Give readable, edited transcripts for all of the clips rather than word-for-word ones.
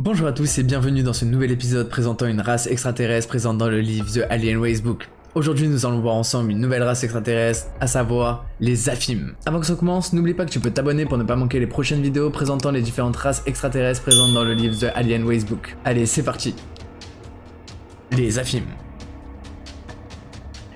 Bonjour à tous et bienvenue dans ce nouvel épisode présentant une race extraterrestre présente dans le livre The Alien Racebook. Aujourd'hui nous allons voir ensemble une nouvelle race extraterrestre, à savoir les Afim. Avant que ça commence, n'oublie pas que tu peux t'abonner pour ne pas manquer les prochaines vidéos présentant les différentes races extraterrestres présentes dans le livre The Alien Racebook. Allez, c'est parti. Les Afim.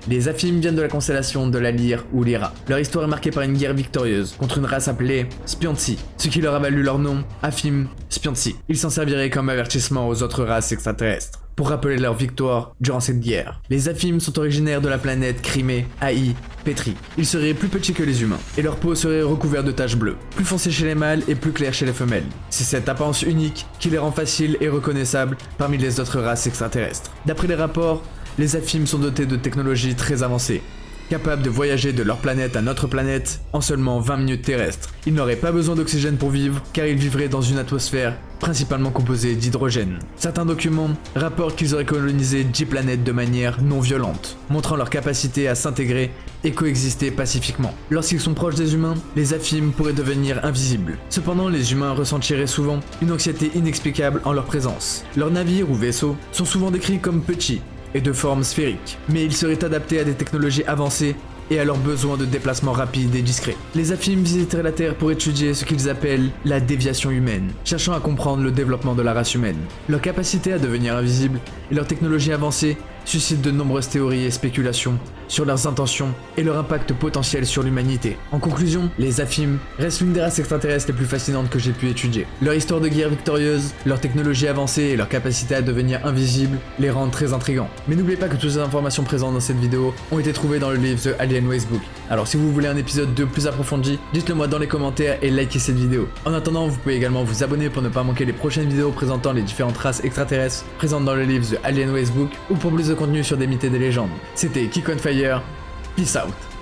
Les Afim viennent de la constellation de la Lyre ou Lyra. Leur histoire est marquée par une guerre victorieuse contre une race appelée Spionzi, ce qui leur a valu leur nom, Afim Spionzi. Ils s'en serviraient comme avertissement aux autres races extraterrestres, pour rappeler leur victoire durant cette guerre. Les Afim sont originaires de la planète Crimée AI Petri. Ils seraient plus petits que les humains, et leur peau serait recouverte de taches bleues, plus foncée chez les mâles et plus claire chez les femelles. C'est cette apparence unique qui les rend faciles et reconnaissables parmi les autres races extraterrestres. D'après les rapports, les Afim sont dotés de technologies très avancées, capables de voyager de leur planète à notre planète en seulement 20 minutes terrestres. Ils n'auraient pas besoin d'oxygène pour vivre, car ils vivraient dans une atmosphère principalement composée d'hydrogène. Certains documents rapportent qu'ils auraient colonisé 10 planètes de manière non violente, montrant leur capacité à s'intégrer et coexister pacifiquement. Lorsqu'ils sont proches des humains, les Afim pourraient devenir invisibles. Cependant, les humains ressentiraient souvent une anxiété inexplicable en leur présence. Leurs navires ou vaisseaux sont souvent décrits comme petits et de forme sphérique, mais ils seraient adaptés à des technologies avancées et à leurs besoins de déplacement rapide et discret. Les Afim visiteraient la Terre pour étudier ce qu'ils appellent la déviation humaine, cherchant à comprendre le développement de la race humaine. Leur capacité à devenir invisibles et leur technologie avancée suscitent de nombreuses théories et spéculations sur leurs intentions et leur impact potentiel sur l'humanité. En conclusion, les Afim restent l'une des races extraterrestres les plus fascinantes que j'ai pu étudier. Leur histoire de guerre victorieuse, leur technologie avancée et leur capacité à devenir invisibles les rendent très intrigants. Mais n'oubliez pas que toutes les informations présentes dans cette vidéo ont été trouvées dans le livre The Alien Racebook. Alors si vous voulez un épisode 2 plus approfondi, dites-le moi dans les commentaires et likez cette vidéo. En attendant, vous pouvez également vous abonner pour ne pas manquer les prochaines vidéos présentant les différentes races extraterrestres présentes dans le livre The Alien Racebook ou pour plus de contenu sur des mythes et des légendes. C'était Kick on Fire, peace out.